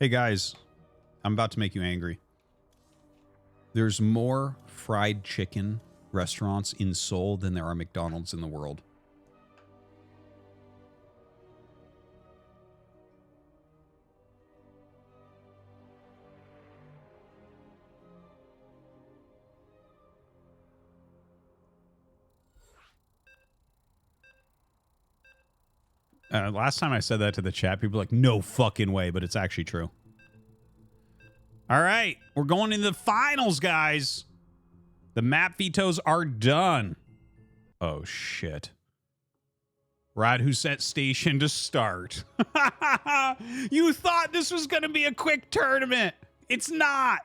Hey guys, I'm about to make you angry. There's more fried chicken restaurants in Seoul than there are McDonald's in the world. Last time I said that to the chat, people were like, no fucking way, but it's actually true. All right, we're going into the finals, guys. The map vetoes are done. Oh, shit. Rad Huset Station to start. You thought this was going to be a quick tournament. It's not.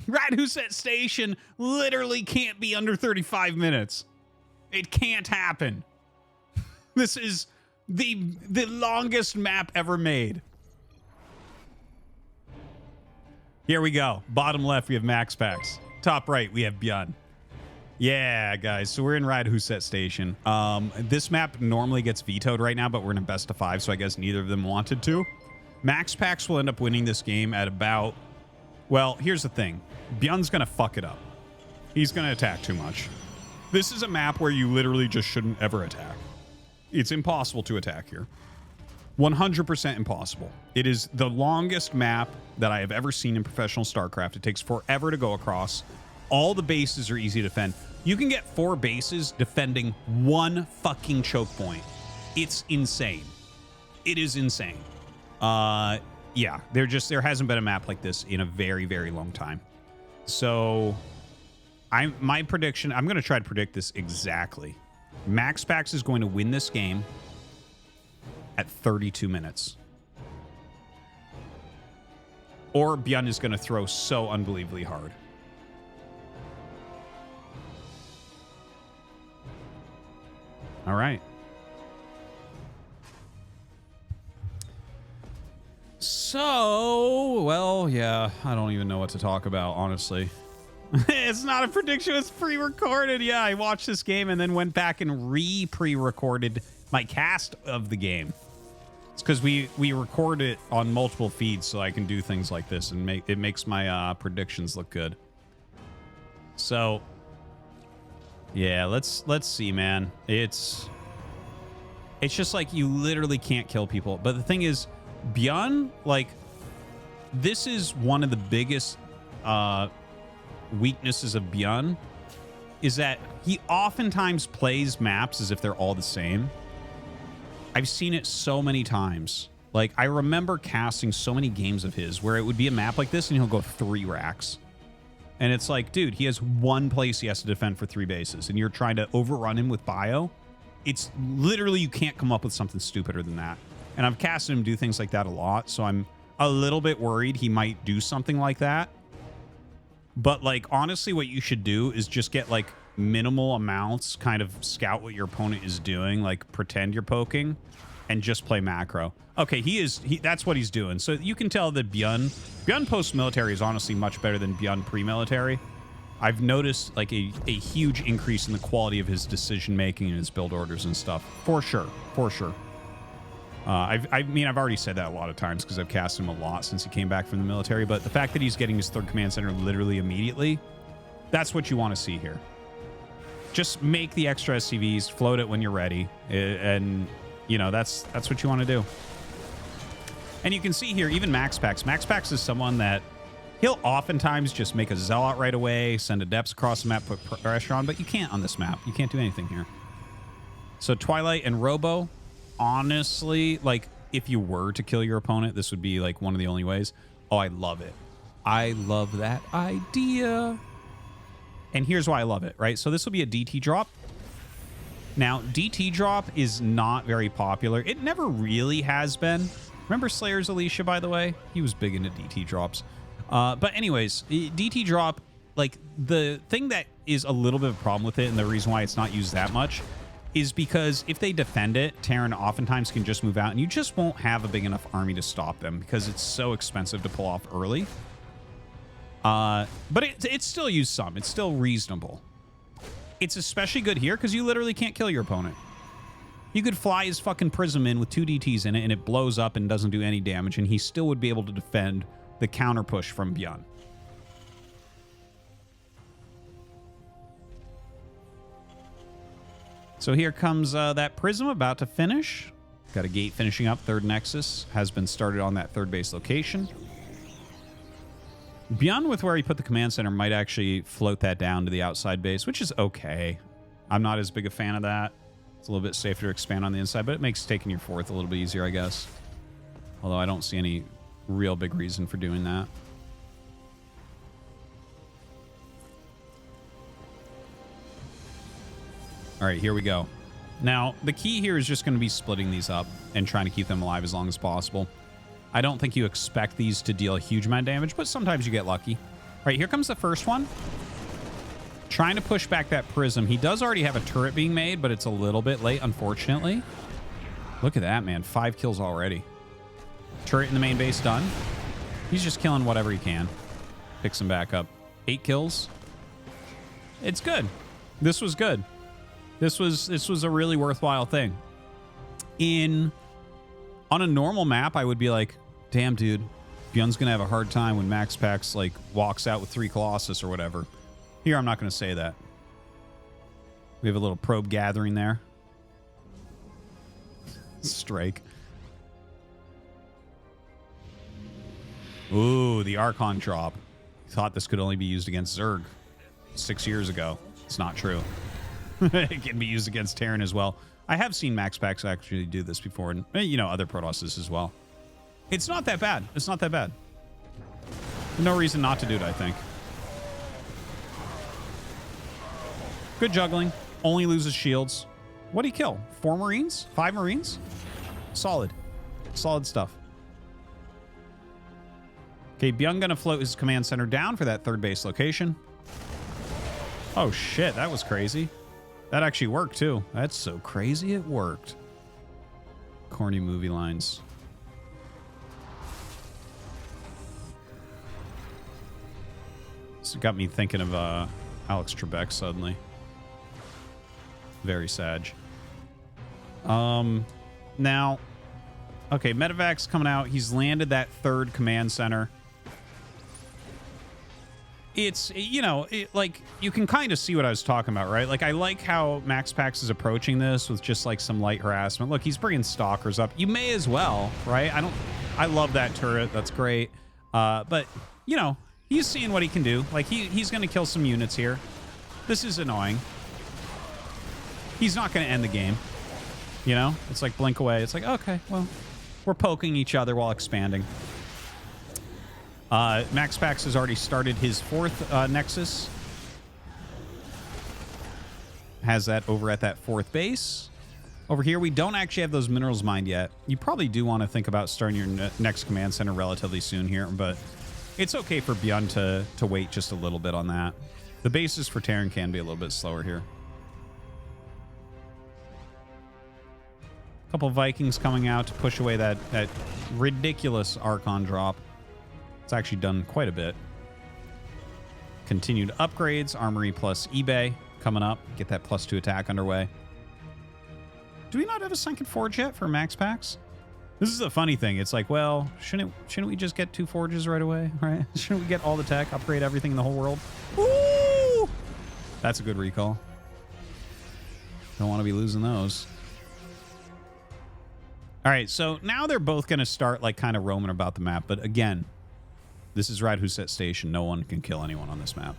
Rad Huset Station literally can't be under 35 minutes. It can't happen. This is the longest map ever made. Here we go. Bottom left, we have MaxPax. Top right, we have Byun. Yeah, guys. So we're in Rad Huset Station. This map normally gets vetoed right now, but we're in a best of 5, so I guess neither of them wanted to. MaxPax will end up winning this game at about... Well, here's the thing. Byun's going to fuck it up. He's going to attack too much. This is a map where you literally just shouldn't ever attack. It's impossible to attack here. 100% impossible. It is the longest map that I have ever seen in professional StarCraft. It takes forever to go across. All the bases are easy to defend. You can get 4 bases defending 1 fucking choke point. It's insane. It is insane. Yeah, there hasn't been a map like this in a very, very long time. So my prediction, I'm going to try to predict this exactly. MaxPax is going to win this game at 32 minutes. Or Byun is going to throw so unbelievably hard. All right. So, well, yeah, I don't even know what to talk about, honestly. It's not a prediction, it's pre-recorded. Yeah, I watched this game and then went back and pre-recorded my cast of the game. It's because we record it on multiple feeds so I can do things like this and it makes my predictions look good. So, yeah, let's see, man. It's just like you literally can't kill people. But the thing is, Byun, like, this is one of the biggest weaknesses of Byun, is that he oftentimes plays maps as if they're all the same. I've seen it so many times. Like, I remember casting so many games of his where it would be a map like this and he'll go 3 racks. And it's like, dude, he has 1 place he has to defend for 3 bases, and you're trying to overrun him with bio. It's literally, you can't come up with something stupider than that. And I've casted him do things like that a lot, so I'm a little bit worried he might do something like that. But, like, honestly, what you should do is just get, like, minimal amounts, kind of scout what your opponent is doing, like, pretend you're poking, and just play macro. Okay, that's what he's doing. So you can tell that Byun post-military is honestly much better than Byun pre-military. I've noticed, like, a huge increase in the quality of his decision-making and his build orders and stuff. For sure. For sure. I mean, I've already said that a lot of times because I've cast him a lot since he came back from the military, but the fact that he's getting his 3rd command center literally immediately, that's what you want to see here. Just make the extra SCVs, float it when you're ready, and, you know, that's what you want to do. And you can see here, even MaxPax is someone that he'll oftentimes just make a Zealot right away, send adepts across the map, put pressure on, but you can't on this map. You can't do anything here. So Twilight and Robo, honestly, like, if you were to kill your opponent, this would be, like, one of the only ways. Oh, I love it. I love that idea. And here's why I love it, right? So this will be a DT drop. Now, DT drop is not very popular. It never really has been. Remember Slayer's Alicia, by the way? He was big into DT drops. But anyways, DT drop, like, the thing that is a little bit of a problem with it, and the reason why it's not used that much, is because if they defend it, Terran oftentimes can just move out, and you just won't have a big enough army to stop them because it's so expensive to pull off early. But it's still used some. It's still reasonable. It's especially good here because you literally can't kill your opponent. You could fly his fucking Prism in with 2 DTs in it, and it blows up and doesn't do any damage, and he still would be able to defend the counter push from Byun. So here comes that Prism about to finish. Got a gate finishing up. Third Nexus has been started on that third base location. Byun, with where he put the command center, might actually float that down to the outside base, which is okay. I'm not as big a fan of that. It's a little bit safer to expand on the inside, but it makes taking your fourth a little bit easier, I guess. Although I don't see any real big reason for doing that. All right, here we go. Now, the key here is just going to be splitting these up and trying to keep them alive as long as possible. I don't think you expect these to deal a huge amount of damage, but sometimes you get lucky. All right, here comes the first one. Trying to push back that Prism. He does already have a turret being made, but it's a little bit late, unfortunately. Look at that, man. 5 kills already. Turret in the main base done. He's just killing whatever he can. Picks him back up. 8 kills. It's good. This was good. This was a really worthwhile thing. On a normal map, I would be like, damn, dude, Byun's going to have a hard time when MaxPax, like, walks out with 3 Colossus or whatever. Here, I'm not going to say that. We have a little probe gathering there. Strike. Ooh, the Archon drop. Thought this could only be used against Zerg 6 years ago. It's not true. It can be used against Terran as well. I have seen MaxPax actually do this before, and, you know, other Protosses as well. It's not that bad. It's not that bad. No reason not to do it, I think. Good juggling. Only loses shields. What'd he kill? 4 Marines? 5 Marines? Solid. Solid stuff. Okay, Byun gonna float his command center down for that third base location. Oh, shit. That was crazy. That actually worked, too. That's so crazy it worked. Corny movie lines. This got me thinking of Alex Trebek suddenly. Very sad. Now, okay, Medevac's coming out. He's landed that third command center. It's, you know, like, you can kind of see what I was talking about, right? Like, I like how MaxPax is approaching this with just, like, some light harassment. Look, he's bringing stalkers up. You may as well, right? I love that turret. That's great. But, you know, he's seeing what he can do. Like, he's going to kill some units here. This is annoying. He's not going to end the game. You know? It's like blink away. It's like, okay, well, we're poking each other while expanding. MaxPax has already started his 4th Nexus. Has that over at that 4th base. Over here, we don't actually have those minerals mined yet. You probably do want to think about starting your next command center relatively soon here, but it's okay for Byun to wait just a little bit on that. The bases for Terran can be a little bit slower here. A couple Vikings coming out to push away that ridiculous Archon drop. It's actually done quite a bit. Continued upgrades, Armory plus eBay coming up. Get that +2 attack underway. Do we not have a second forge yet for MaxPax? This is a funny thing. It's like, well, shouldn't we just get 2 forges right away, right? Shouldn't we get all the tech, upgrade everything in the whole world? Woo! That's a good recall. Don't want to be losing those. All right, so now they're both going to start, like, kind of roaming about the map. But again, this is Radhuset Station. No one can kill anyone on this map.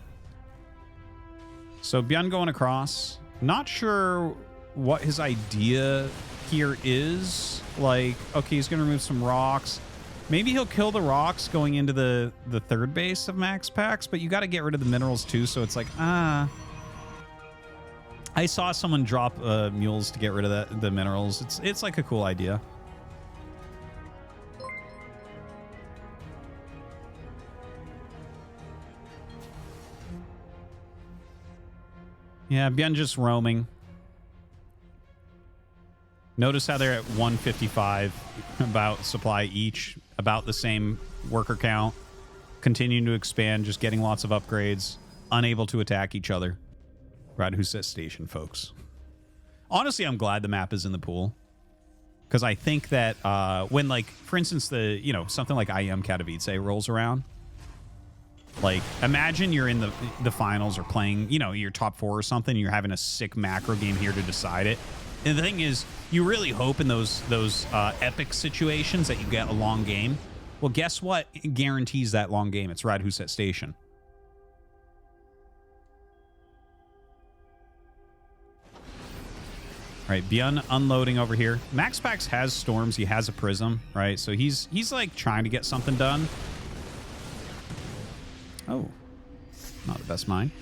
So Byun going across. Not sure what his idea here is. Like, okay, he's going to remove some rocks. Maybe he'll kill the rocks going into the third base of MaxPax, but you got to get rid of the minerals too, so it's like, I saw someone drop mules to get rid of the minerals. It's like a cool idea. Yeah, Byun just roaming. Notice how they're at 155 about supply each, about the same worker count, continuing to expand, just getting lots of upgrades, unable to attack each other. Radhuset Station, folks. Honestly, I'm glad the map is in the pool. Because I think that when, like, for instance, the, you know, something like IEM Katowice rolls around, like, imagine you're in the finals or playing, you know, your top 4 or something, you're having a sick macro game here to decide it. And the thing is, you really hope in those epic situations that you get a long game. Well, guess what guarantees that long game? It's Radhuset Station. Right, Byun unloading over here. MaxPax has storms. He has a prism, right? So he's like trying to get something done. Oh, not the best mine.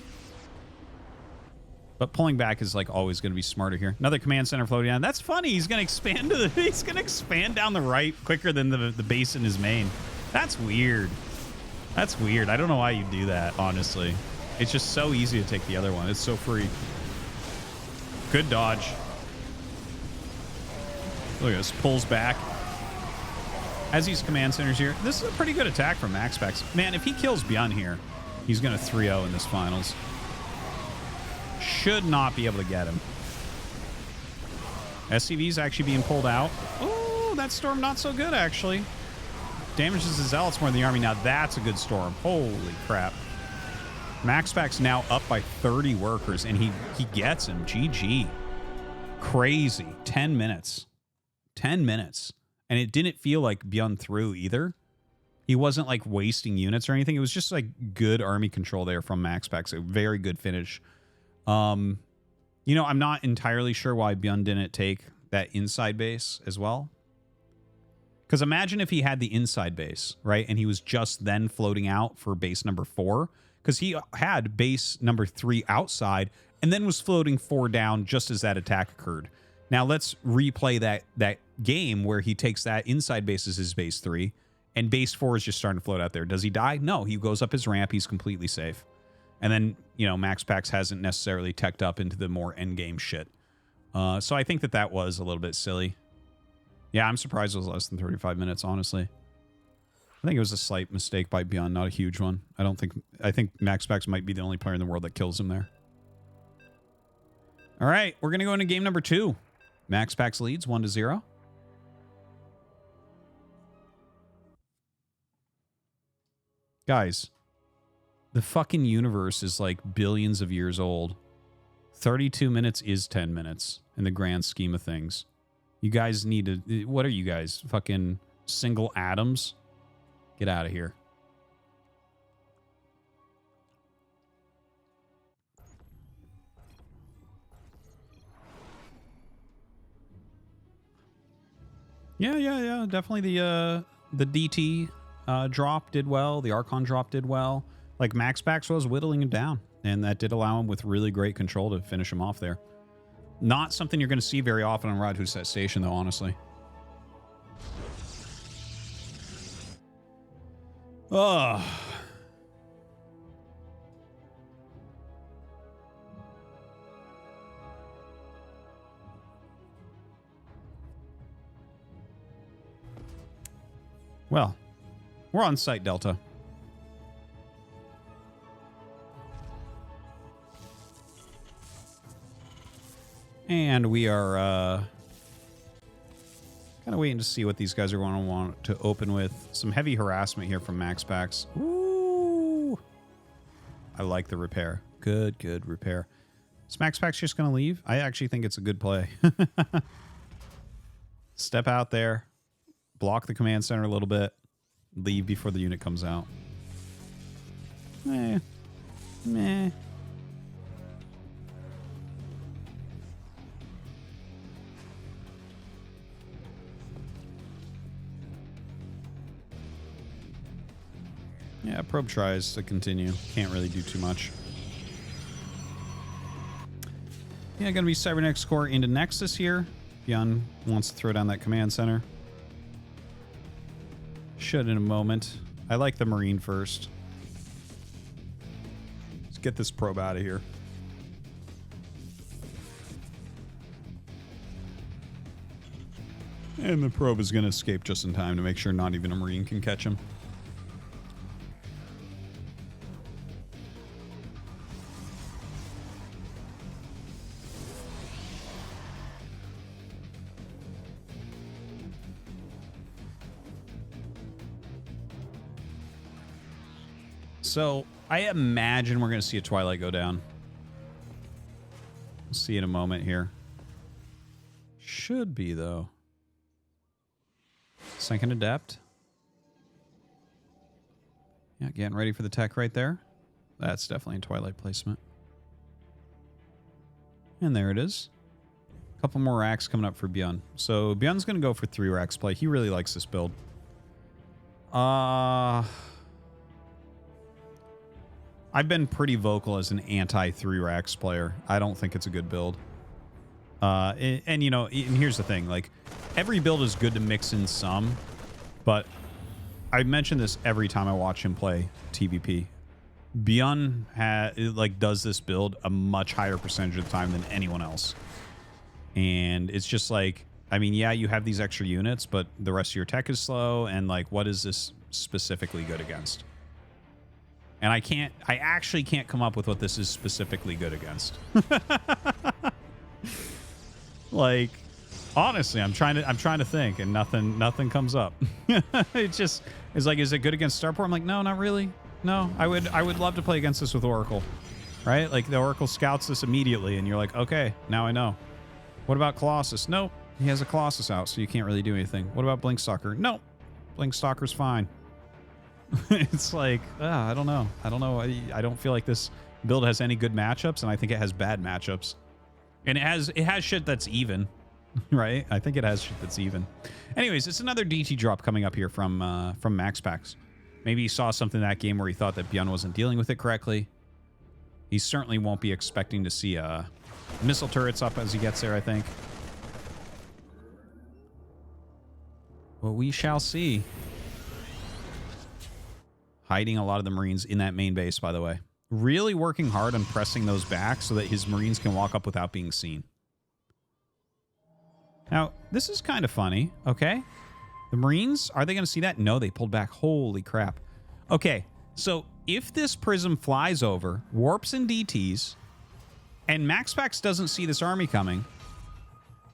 But pulling back is like always going to be smarter here. Another command center floating down. That's funny. He's going to expand to the, he's going to expand down the right quicker than the base in his main. That's weird. That's weird. I don't know why you do that, honestly. It's just so easy to take the other one. It's so free. Good dodge. Look at this, pulls back. As these command centers here, this is a pretty good attack from MaxPax. Man, if he kills Byun here, he's going to 3-0 in this finals. Should not be able to get him. SCV's actually being pulled out. Oh, that storm not so good, actually. Damages the Zealots more than the army. Now that's a good storm. Holy crap. MaxPax now up by 30 workers, and he gets him. GG. Crazy. 10 minutes. 10 minutes. And it didn't feel like Byun threw either. He wasn't like wasting units or anything. It was just like good army control there from MaxPax. A very good finish. You know, I'm not entirely sure why Byun didn't take that inside base as well. Because imagine if he had the inside base, right? And he was just then floating out for base number 4. Because he had base number 3 outside and then was floating 4 down just as that attack occurred. Now let's replay that game where he takes that inside base as his base 3 and base 4 is just starting to float out there. Does he die? No, he goes up his ramp. He's completely safe. And then, you know, MaxPax hasn't necessarily teched up into the more endgame shit. So I think that was a little bit silly. Yeah, I'm surprised it was less than 35 minutes, honestly. I think it was a slight mistake by Byun, not a huge one. I think MaxPax might be the only player in the world that kills him there. All right, we're going to go into game number 2. MaxPax leads 1-0. Guys, the fucking universe is like billions of years old. 32 minutes is 10 minutes in the grand scheme of things. You guys need to... What are you guys? Fucking single atoms? Get out of here. Yeah. Definitely the DT drop did well. The Archon drop did well. Like, MaxPax was whittling him down, and that did allow him with really great control to finish him off there. Not something you're going to see very often on Radhuset Station, though, honestly. Ugh. Well, we're on site, Delta. And we are kind of waiting to see what these guys are going to want to open with. Some heavy harassment here from MaxPax. Ooh. I like the repair. Good repair. Is MaxPax just going to leave? I actually think it's a good play. Step out there. Block the command center a little bit. Leave before the unit comes out. Meh. Yeah, probe tries to continue. Can't really do too much. Yeah, gonna be Cybernetics Core into Nexus here. Byun wants to throw down that command center. Should in a moment. I like the Marine first. Let's get this probe out of here. And the probe is going to escape just in time to make sure not even a Marine can catch him. So I imagine we're going to see a Twilight go down. We'll see in a moment here. Should be, though. Second Adept. Yeah, getting ready for the tech right there. That's definitely a Twilight placement. And there it is. A couple more racks coming up for Byun. So Byun's going to go for 3 racks play. He really likes this build. I've been pretty vocal as an anti-3 racks player. I don't think it's a good build. And you know, and here's the thing. Like, every build is good to mix in some. But I mention this every time I watch him play TVP. Byun does this build a much higher percentage of the time than anyone else. And it's just like, I mean, yeah, you have these extra units, but the rest of your tech is slow. And like, what is this specifically good against? And I actually can't come up with what this is specifically good against. Like, honestly, I'm trying to think, and nothing comes up. It's like, is it good against Starport? I'm like, no, not really. No, I would love to play against this with Oracle, right? Like, the Oracle scouts this immediately, and you're like, okay, now I know. What about Colossus? Nope, he has a Colossus out, so you can't really do anything. What about Blinkstalker? Nope, Blinkstalker's fine. It's like, I don't know. I don't feel like this build has any good matchups, and I think it has bad matchups. And it has shit that's even, right? I think it has shit that's even. Anyways, it's another DT drop coming up here from MaxPax. Maybe he saw something in that game where he thought that Byun wasn't dealing with it correctly. He certainly won't be expecting to see missile turrets up as he gets there, I think. Well, we shall see. Hiding a lot of the Marines in that main base, by the way. Really working hard on pressing those back so that his Marines can walk up without being seen. Now, this is kind of funny, okay? The Marines, are they going to see that? No, they pulled back. Holy crap. Okay, so if this Prism flies over, warps and DTs, and MaxPax doesn't see this army coming,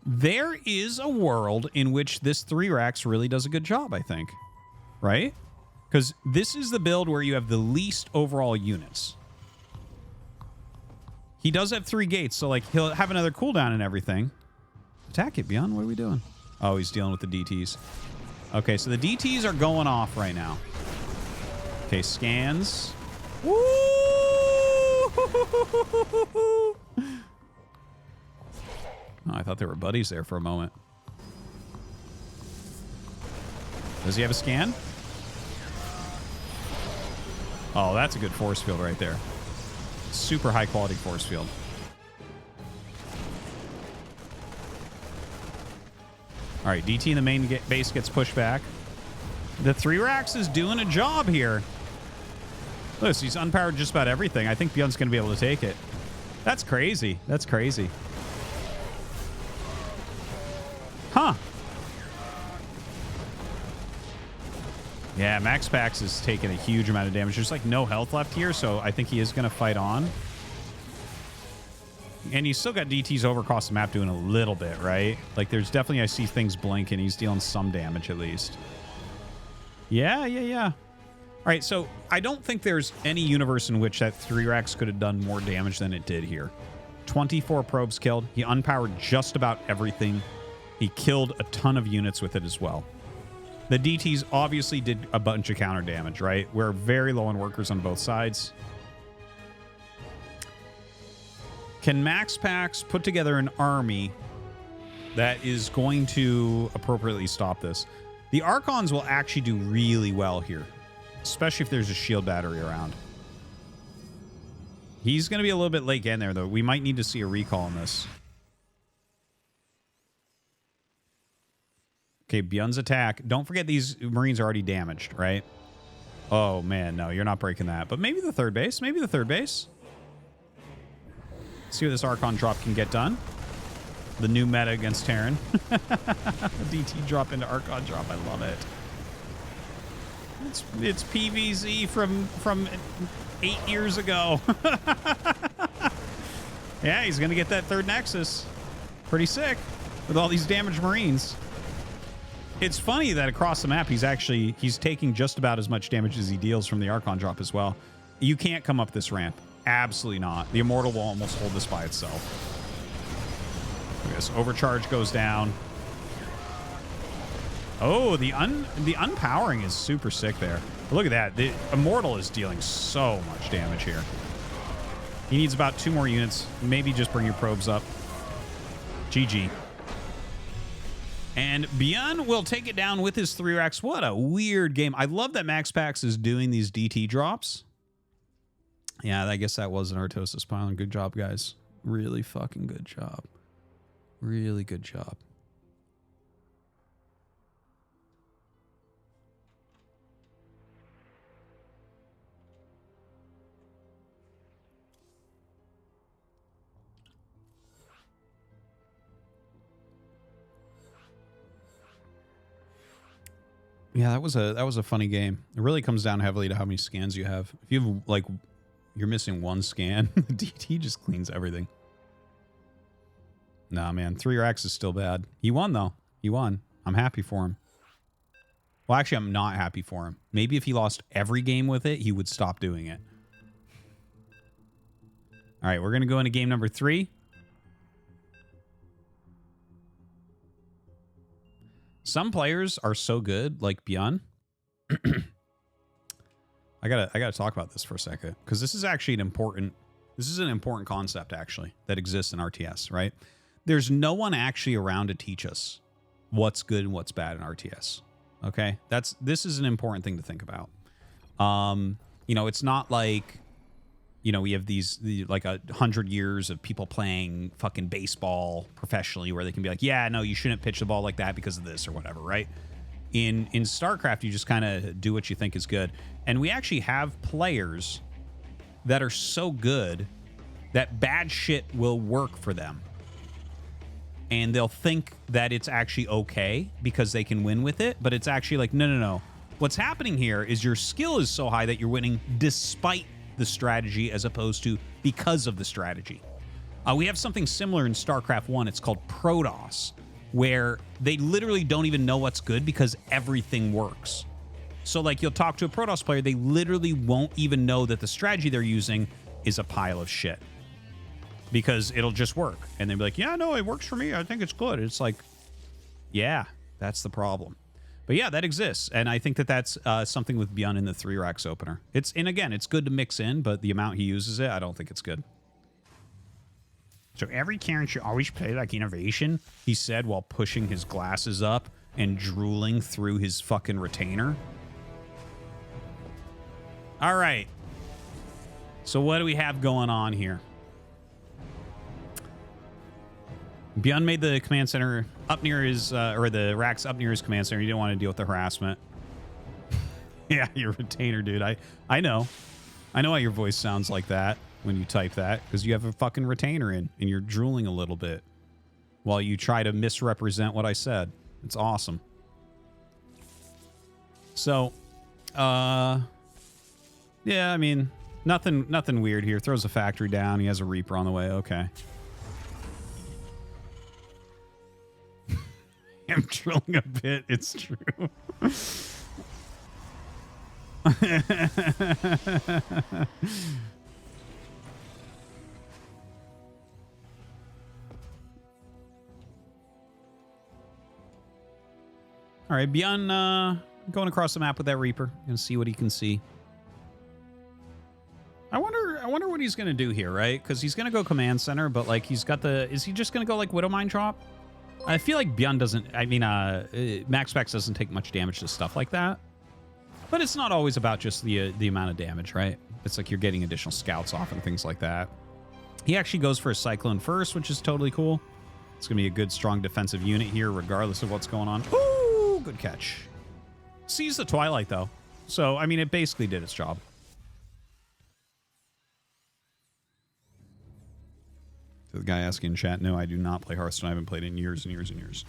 there is a world in which this 3 racks really does a good job, I think. Right? Because this is the build where you have the least overall units. He does have 3 gates, so like he'll have another cooldown and everything. Attack it, Byun. What are we doing? Oh, he's dealing with the DTs. Okay, so the DTs are going off right now. Okay, scans. Woo! Oh, I thought they were buddies there for a moment. Does he have a scan? Oh, that's a good force field right there. Super high quality force field. All right, DT in the main base gets pushed back. The 3 racks is doing a job here. Listen, he's unpowered just about everything. I think Byun's going to be able to take it. That's crazy. That's crazy. Huh. Yeah, MaxPax is taking a huge amount of damage. There's like no health left here, so I think he is going to fight on. And he's still got DTs over across the map doing a little bit, right? Like, there's definitely, I see things blink, and he's dealing some damage at least. Yeah. All right, so I don't think there's any universe in which that 3 racks could have done more damage than it did here. 24 probes killed. He unpowered just about everything. He killed a ton of units with it as well. The DTs obviously did a bunch of counter damage, right? We're very low on workers on both sides. Can MaxPax put together an army that is going to appropriately stop this? The Archons will actually do really well here, especially if there's a shield battery around. He's going to be a little bit late getting there, though. We might need to see a recall on this. Okay, Byun's attack. Don't forget these Marines are already damaged, right? Oh, man, no, you're not breaking that. But maybe the 3rd base. Maybe the 3rd base. See what this Archon drop can get done. The new meta against Terran. DT drop into Archon drop. I love it. It's PVZ from 8 years ago. Yeah, he's going to get that 3rd Nexus. Pretty sick with all these damaged Marines. It's funny that across the map, he's taking just about as much damage as he deals from the Archon drop as well. You can't come up this ramp. Absolutely not. The Immortal will almost hold this by itself. Look at this. Overcharge goes down. Oh, the unpowering is super sick there. But look at that. The Immortal is dealing so much damage here. He needs about 2 more units. Maybe just bring your probes up. GG. And Byun will take it down with his 3 racks. What a weird game. I love that MaxPax is doing these DT drops. Yeah, I guess that was an Artosis pylon. Good job, guys. Really fucking good job. Really good job. Yeah, that was a funny game. It really comes down heavily to how many scans you have. If you have, like, you're missing 1 scan, the DT just cleans everything. Nah, man, 3 racks is still bad. He won, though. He won. I'm happy for him. Well, actually, I'm not happy for him. Maybe if he lost every game with it, he would stop doing it. All right, we're going to go into game number 3. Some players are so good, like Byun. I gotta talk about this for a second, because this is actually an important concept actually that exists in RTS, right? There's no one actually around to teach us what's good and what's bad in RTS. Okay, this is an important thing to think about. You know, it's not like, you know, we have like 100 years of people playing fucking baseball professionally where they can be like, yeah, no, you shouldn't pitch the ball like that because of this or whatever, right? In StarCraft, you just kind of do what you think is good. And we actually have players that are so good that bad shit will work for them. And they'll think that it's actually okay because they can win with it, but it's actually like, no, no, no. What's happening here is your skill is so high that you're winning despite the strategy as opposed to because of the strategy. We have something similar in StarCraft 1. It's called Protoss, where they literally don't even know what's good because everything works. So, like, you'll talk to a Protoss player, they literally won't even know that the strategy they're using is a pile of shit because it'll just work. And they'll be like, yeah, no, it works for me. I think it's good. It's like, yeah, that's the problem. But yeah, that exists. And I think that that's something with Byun in the 3 racks opener. And again, it's good to mix in, but the amount he uses it, I don't think it's good. So every Karen should always play like innovation, he said while pushing his glasses up and drooling through his fucking retainer. All right. So what do we have going on here? Byun made the command center up near his, or the racks up near his command center. He didn't want to deal with the harassment. Yeah, your retainer, dude. I know. I know how your voice sounds like that when you type that, because you have a fucking retainer in and you're drooling a little bit while you try to misrepresent what I said. It's awesome. So, yeah, I mean, nothing weird here. Throws a factory down. He has a Reaper on the way. Okay. I'm drilling a bit. It's true. All right, Byun going across the map with that Reaper and see what he can see. I wonder what he's gonna do here, right? Because he's gonna go command center, but like he's got the. Is he just gonna go like Widowmine drop? I feel like Byun doesn't. I mean, MaxPax doesn't take much damage to stuff like that. But it's not always about just the amount of damage, right? It's like you're getting additional scouts off and things like that. He actually goes for a Cyclone first, which is totally cool. It's gonna be a good, strong defensive unit here, regardless of what's going on. Ooh, good catch. Sees the Twilight though, so I mean, it basically did its job. The guy asking in chat, no, I do not play Hearthstone. I haven't played it in years and years and years.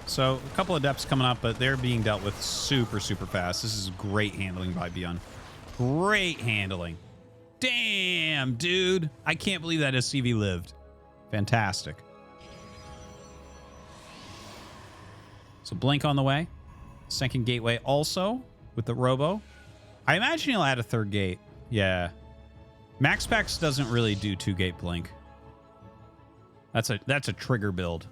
So, a couple of depths coming up, but they're being dealt with super, super fast. This is great handling by Byun. Great handling. Damn, dude. I can't believe that SCV lived. Fantastic. So Blink on the way. Second gateway also with the Robo. I imagine he'll add a third gate. Yeah. MaxPax doesn't really do 2-gate Blink. That's a trigger build.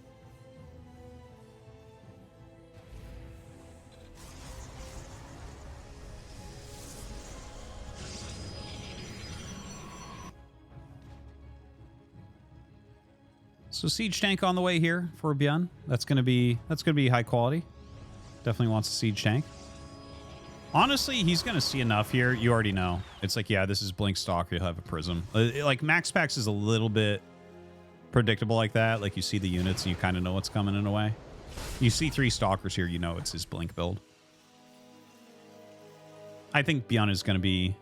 So Siege Tank on the way here for Byun. That's gonna be high quality. Definitely wants a Siege Tank. Honestly, he's gonna see enough here. You already know. It's like, yeah, this is Blink Stalker. You'll have a Prism. Like MaxPax is a little bit predictable like that. Like you see the units and you kind of know what's coming in a way. You see 3 Stalkers here, you know it's his Blink build. I think Byun is gonna be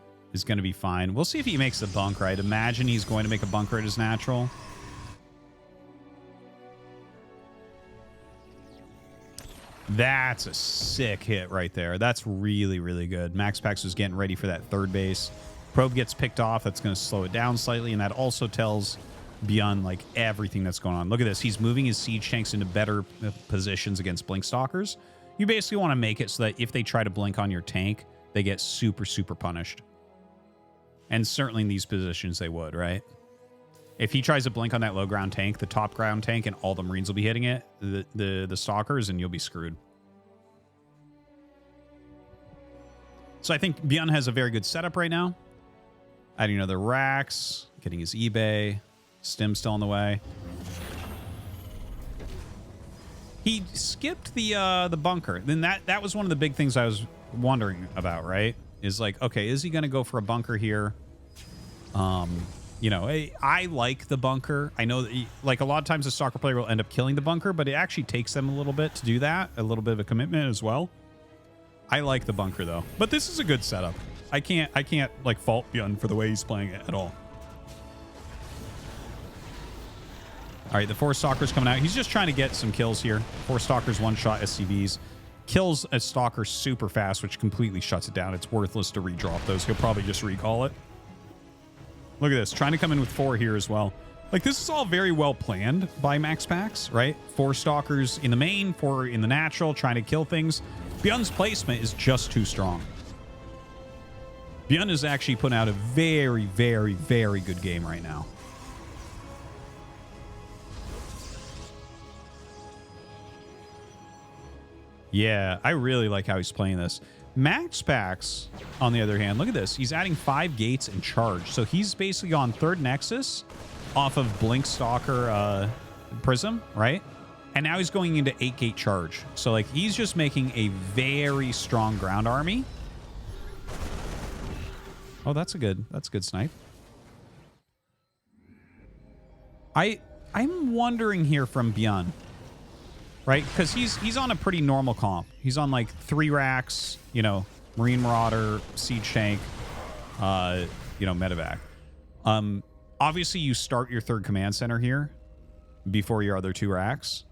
fine. We'll see if he makes the bunker. I'd imagine he's going to make a bunker at his natural. That's a sick hit right there. That's really, really good. MaxPax was getting ready for that third base. Probe gets picked off. That's going to slow it down slightly, and that also tells Byun, like, everything that's going on. Look at this. He's moving his Siege Tanks into better positions against Blink Stalkers. You basically want to make it so that if they try to blink on your tank, they get super, super punished. And certainly in these positions, they would, right? If he tries to blink on that low ground tank, the top ground tank, and all the Marines will be hitting it, the Stalkers, and you'll be screwed. So I think Byun has a very good setup right now. Adding another racks, getting his eBay, Stim still on the way. He skipped the bunker. Then that was one of the big things I was wondering about, right? Is like, okay, is he going to go for a bunker here? You know, I like the bunker. I know that, like, a lot of times a soccer player will end up killing the bunker, but it actually takes them a little bit to do that. A little bit of a commitment as well. I like the bunker, though. But this is a good setup. I can't like, fault Byun for the way he's playing it at all. All right, the 4 Stalkers coming out. He's just trying to get some kills here. 4 Stalkers, 1-shot SCVs. Kills a Stalker super fast, which completely shuts it down. It's worthless to redrop those. He'll probably just recall it. Look at this, trying to come in with 4 here as well. Like, this is all very well planned by MaxPax, right? 4 Stalkers in the main, 4 in the natural, trying to kill things. Byun's placement is just too strong. Byun is actually putting out a very, very, very good game right now. Yeah, I really like how he's playing this. MaxPax, on the other hand, look at this. He's adding 5 gates and charge. So he's basically on 3rd Nexus off of Blink Stalker Prism, right? And now he's going into 8-gate charge. So, like, he's just making a very strong ground army. Oh, that's a good snipe. I'm wondering here from Byun, right? Because he's on a pretty normal comp. He's on like 3 racks, you know, Marine Marauder, Siege Tank, you know, Medevac. Obviously, you start your 3rd command center here before your other 2 racks.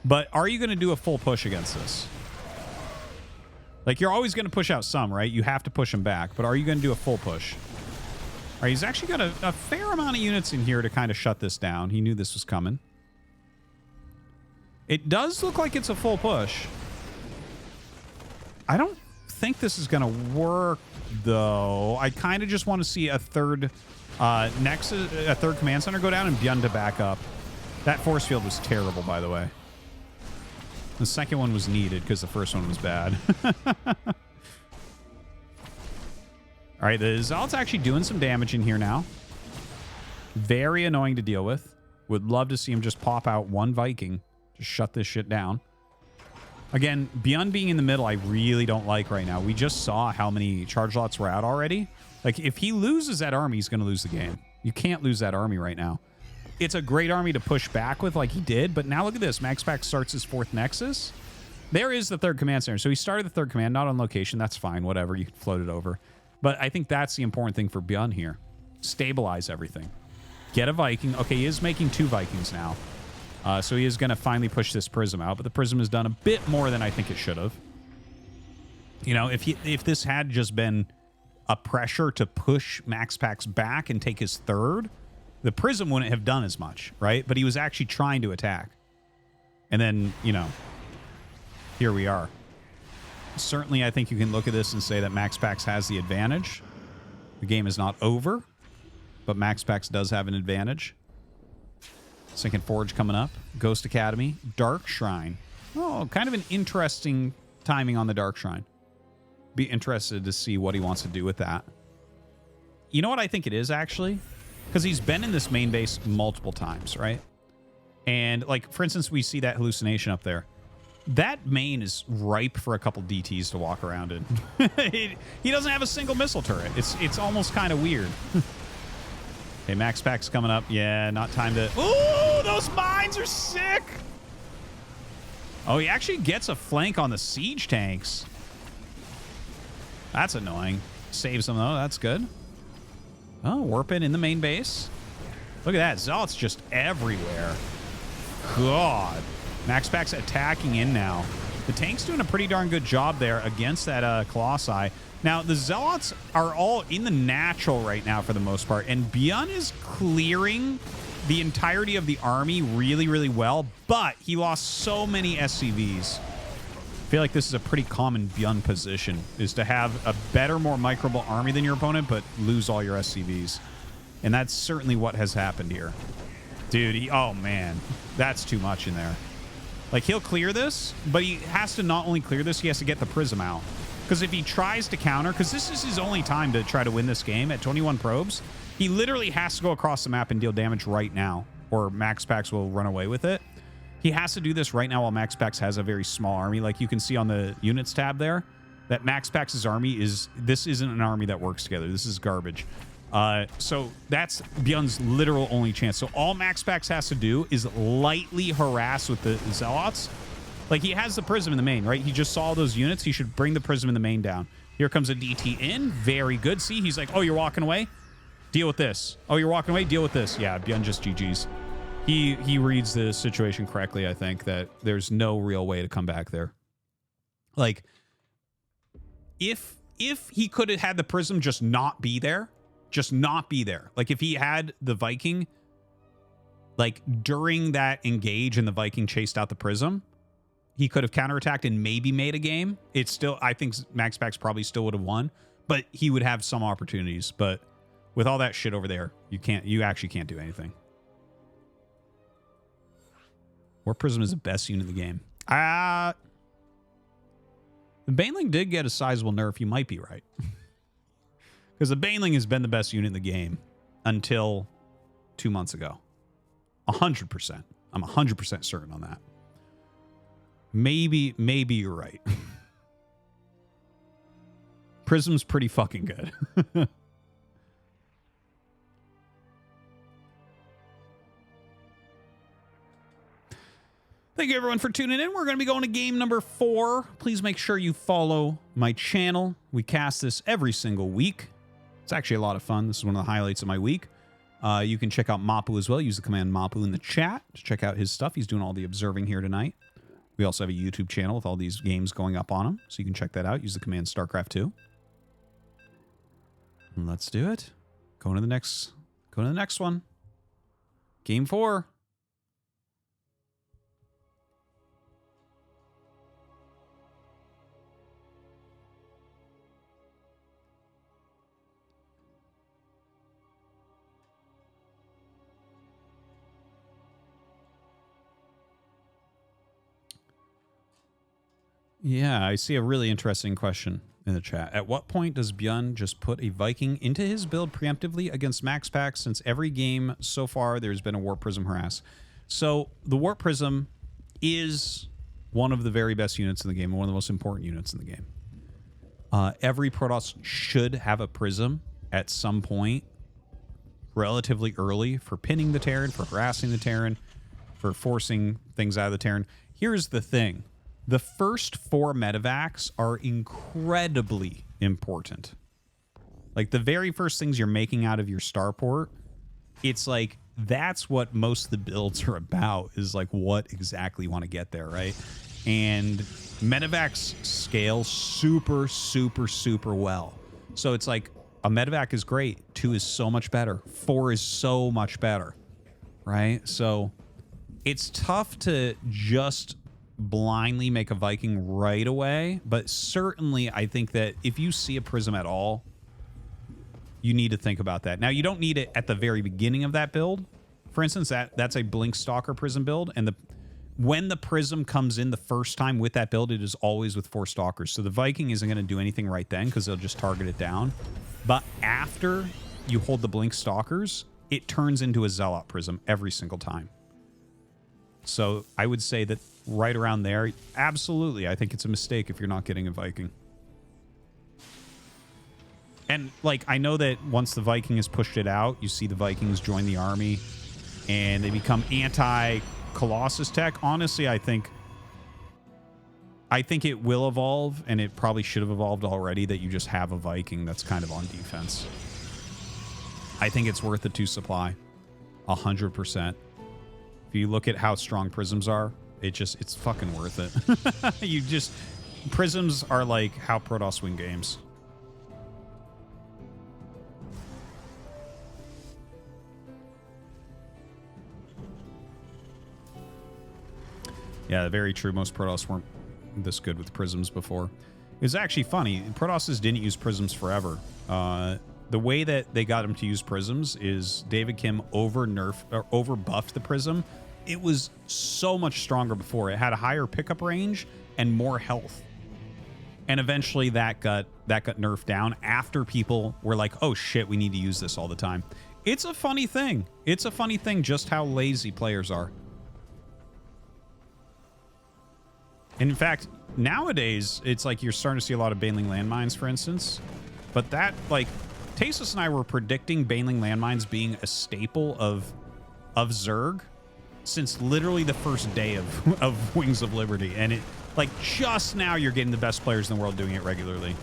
But are you going to do a full push against this? Like, you're always going to push out some, right? You have to push him back. But are you going to do a full push? All right, he's actually got a fair amount of units in here to kind of shut this down. He knew this was coming. It does look like it's a full push. I don't think this is going to work, though. I kind of just want to see a 3rd Nexus, a 3rd command center go down and Byun to back up. That force field was terrible, by the way. The second one was needed because the first one was bad. All right, the Zalt's actually doing some damage in here now. Very annoying to deal with. Would love to see him just pop out 1 Viking. Just shut this shit down. Again, Byun being in the middle, I really don't like right now. We just saw how many charge lots were out already. Like, if he loses that army, he's going to lose the game. You can't lose that army right now. It's a great army to push back with like he did, but now look at this. MaxPax starts his 4th Nexus. There is the 3rd command center. So he started the 3rd command, not on location. That's fine, whatever. You can float it over. But I think that's the important thing for Byun here. Stabilize everything. Get a Viking. Okay, he is making 2 Vikings now. So he is going to finally push this Prism out, but the Prism has done a bit more than I think it should have. You know, if this had just been a pressure to push MaxPax back and take his third, the Prism wouldn't have done as much, right? But he was actually trying to attack. And then, you know, here we are. Certainly, I think you can look at this and say that MaxPax has the advantage. The game is not over, but MaxPax does have an advantage. Second Forge coming up. Ghost Academy. Dark Shrine. Oh, kind of an interesting timing on the Dark Shrine. Be interested to see what he wants to do with that. You know what I think it is, actually? Because he's been in this main base multiple times, right? And, like, for instance, we see that hallucination up there. That main is ripe for a couple DTs to walk around in. He doesn't have a single missile turret. It's almost kind of weird. Okay, MaxPax coming up. Yeah, not time to... Ooh, those mines are sick! Oh, he actually gets a flank on the siege tanks. That's annoying. Saves them, though. That's good. Oh, Warpin in the main base. Look at that. Zealot's just everywhere. God. MaxPax attacking in now. The tank's doing a pretty darn good job there against that Colossi. Now, the Zealots are all in the natural right now for the most part, and Byun is clearing the entirety of the army really, really well, but he lost so many SCVs. I feel like this is a pretty common Byun position, is to have a better, more microable army than your opponent, but lose all your SCVs. And that's certainly what has happened here. Dude, oh man, that's too much in there. Like, he'll clear this, but he has to not only clear this, he has to get the Prism out. Because if he tries to counter, because this is his only time to try to win this game at 21 probes, he literally has to go across the map and deal damage right now, or MaxPax will run away with it. He has to do this right now while MaxPax has a very small army. Like you can see on the units tab there, that MaxPax's army is... This isn't an army that works together. This is garbage. So that's Byun's literal only chance. So all MaxPax has to do is lightly harass with the Zealots. Like, he has the Prism in the main, right? He just saw those units. He should bring the Prism in the main down. Here comes a DT in. Very good. See, he's like, oh, you're walking away? Deal with this. Oh, you're walking away? Deal with this. Yeah, Byun just GG's. He reads the situation correctly, I think, that there's no real way to come back there. Like, if he could have had the Prism just not be there, like if he had the Viking, like during that engage and the Viking chased out the Prism, he could have counterattacked and maybe made a game. It's still, I think MaxPax probably still would have won, but he would have some opportunities. But with all that shit over there, you actually can't do anything. War Prism is the best unit in the game. The Baneling did get a sizable nerf. You might be right. Because the Baneling has been the best unit in the game until 2 months ago. 100%. I'm 100% certain on that. Maybe you're right. Prism's pretty fucking good. Thank you, everyone, for tuning in. We're going to be going to game number 4. Please make sure you follow my channel. We cast this every single week. It's actually a lot of fun. This is one of the highlights of my week. You can check out Mapu as well. Use the command Mapu in the chat to check out his stuff. He's doing all the observing here tonight. We also have a YouTube channel with all these games going up on them, so you can check that out. Use the command StarCraft 2. And let's do it. Go to the next one. Game 4. Yeah, I see a really interesting question in the chat. At what point does Byun just put a Viking into his build preemptively against MaxPax, since every game so far there's been a Warp Prism harass? So the Warp Prism is one of the very best units in the game, and one of the most important units in the game. Every Protoss should have a Prism at some point relatively early for pinning the Terran, for harassing the Terran, for forcing things out of the Terran. Here's the thing. The first 4 medevacs are incredibly important. Like, the very first things you're making out of your starport, it's like, that's what most of the builds are about, is like what exactly you want to get there, right? And medevacs scale super, super, super well. So it's like a medevac is great. 2 is so much better. 4 is so much better, right? So it's tough to just blindly make a Viking right away, but certainly I think that if you see a prism at all, you need to think about that. Now, you don't need it at the very beginning of that build. For instance, that's a Blink Stalker prism build, and when the prism comes in the first time with that build, it is always with 4 stalkers. So the Viking isn't going to do anything right then because they'll just target it down. But after you hold the Blink Stalkers, it turns into a Zealot prism every single time. So I would say that right around there, absolutely, I think it's a mistake if you're not getting a Viking. And, like, I know that once the Viking has pushed it out, you see the Vikings join the army, and they become anti-Colossus tech. Honestly, I think it will evolve, and it probably should have evolved already, that you just have a Viking that's kind of on defense. I think it's worth the 2 supply. 100%. If you look at how strong prisms are, it's fucking worth it. Prisms are like how Protoss win games. Yeah, very true. Most Protoss weren't this good with prisms before. It's actually funny. Protosses didn't use prisms forever. The way that they got them to use prisms is David Kim over-buffed the prism. It was so much stronger before. It had a higher pickup range and more health. And eventually that got nerfed down after people were like, oh shit, we need to use this all the time. It's a funny thing. It's a funny thing just how lazy players are. And in fact, nowadays, it's like you're starting to see a lot of Baneling landmines, for instance. But that, like, Tasus and I were predicting Baneling landmines being a staple of Zerg since literally the first day of Wings of Liberty. And it, like, just now you're getting the best players in the world doing it regularly.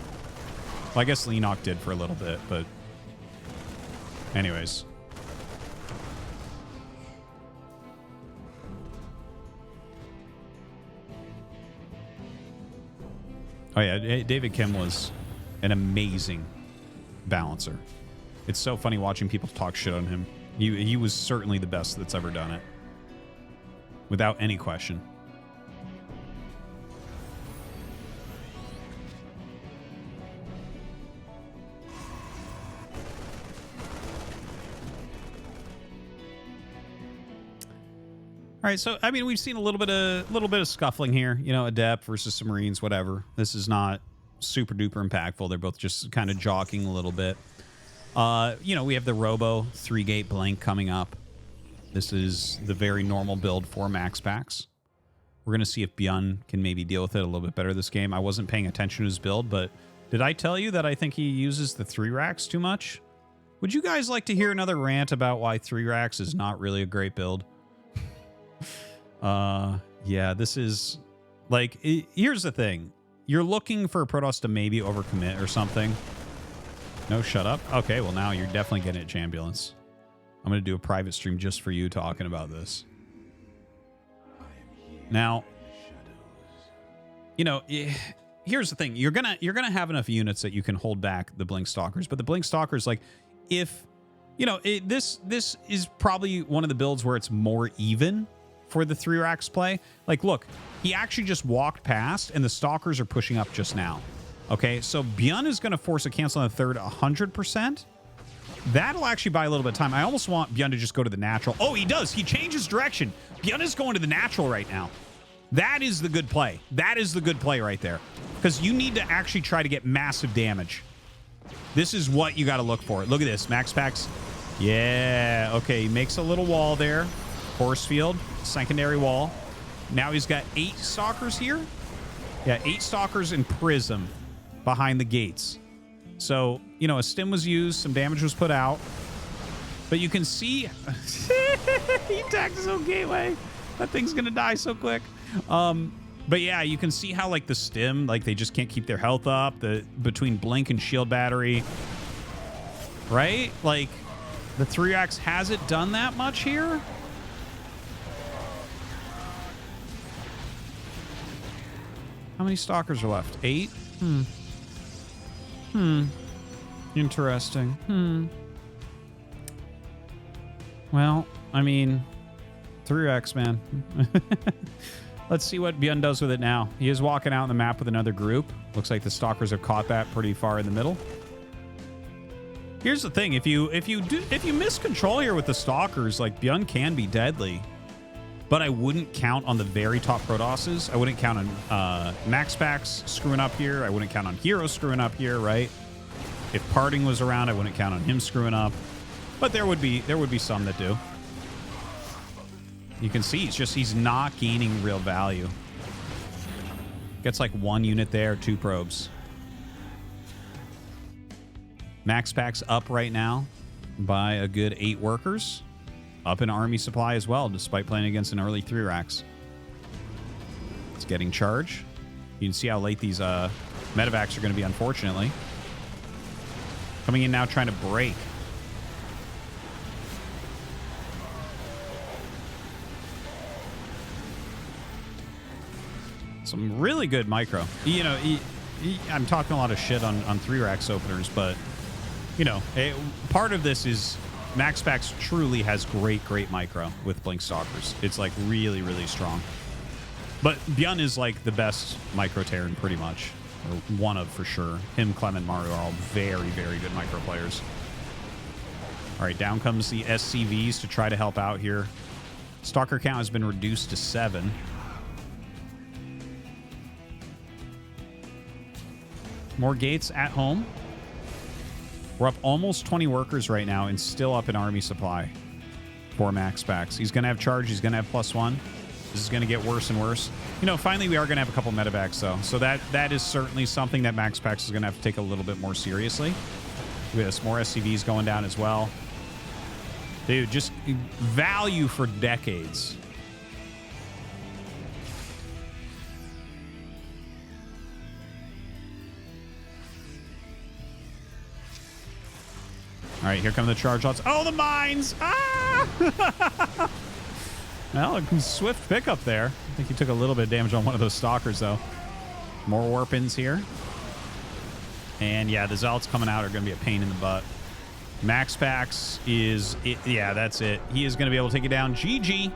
Well, I guess Lenok did for a little bit, but anyways. Oh yeah, David Kim was an amazing balancer. It's so funny watching people talk shit on him. He was certainly the best that's ever done it. Without any question. All right, so I mean, we've seen a little bit of scuffling here. You know, Adept versus some Marines, whatever. This is not super duper impactful. They're both just kind of jockeying a little bit. You know, we have the Robo 3-gate blank coming up. This is the very normal build for MaxPax. We're going to see if Byun can maybe deal with it a little bit better this game. I wasn't paying attention to his build, but did I tell you that I think he uses the 3 racks too much? Would you guys like to hear another rant about why 3 racks is not really a great build? Yeah, this is like, here's the thing. You're looking for a Protoss to maybe overcommit or something. No, shut up. Okay, well now you're definitely getting it, Chambulance. I'm going to do a private stream just for you talking about this. Now, you know, here's the thing. You're going to have enough units that you can hold back the Blink Stalkers, but the Blink Stalkers, like, if, you know, this is probably one of the builds where it's more even for the 3 racks play. Like, look, he actually just walked past and the Stalkers are pushing up just now. Okay, so Byun is going to force a cancel on the third 100%. That'll actually buy a little bit of time. I almost want Byun to just go to the natural. Oh, he does. He changes direction. Byun is going to the natural right now. That is the good play. That is the good play right there. Because you need to actually try to get massive damage. This is what you got to look for. Look at this. MaxPax. Yeah. Okay, he makes a little wall there. Force field. Secondary wall. Now he's got 8 Stalkers here. Yeah, 8 Stalkers and Prism behind the gates. So, you know, a stim was used, some damage was put out. But you can see... he attacked his own gateway. That thing's going to die so quick. But yeah, you can see how, like, the stim, like, they just can't keep their health up. Between Blink and Shield Battery. Right? Like, the 3X has it done that much here? How many Stalkers are left? 8? Interesting. Well, I mean, 3x, man. Let's see what Byun does with it now. He is walking out on the map with another group. Looks like the Stalkers have caught that pretty far in the middle. Here's the thing: if you miss control here with the Stalkers, like Byun can be deadly. But I wouldn't count on the very top Protosses. I wouldn't count on MaxPax screwing up here. I wouldn't count on Hero screwing up here, right? If Parting was around, I wouldn't count on him screwing up. But there would be some that do. You can see he's not gaining real value. Gets like 1 unit there, 2 probes. MaxPax up right now by a good 8 workers. Up in army supply as well, despite playing against an early 3 racks. It's getting charge. You can see how late these medevacs are going to be, unfortunately. Coming in now trying to break. Some really good micro. You know, I'm talking a lot of shit on 3 racks openers, but, you know, part of this is MaxPax truly has great micro with Blink Stalkers. It's like really, really strong. But Byun is like the best micro Terran pretty much. Or one of, for sure. Him, Clement, Mario are all very, very good micro players. All right, down comes the SCVs to try to help out here. Stalker count has been reduced to 7. More gates at home. We're up almost 20 workers right now and still up in army supply for MaxPax. He's going to have charge. He's going to have +1. This is going to get worse and worse. You know, finally we are going to have a couple medevacs, though. So that is certainly something that MaxPax is going to have to take a little bit more seriously. We have some more SCVs going down as well. Dude, just value for decades. All right, here come the charge lots. Oh, the mines! Ah! Well, a swift pickup there. I think he took a little bit of damage on one of those Stalkers, though. More warp-ins here. And, yeah, the Zealots coming out are going to be a pain in the butt. MaxPax is... yeah, that's it. He is going to be able to take it down. GG.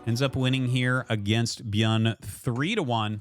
Ends up winning here against Byun 3-1.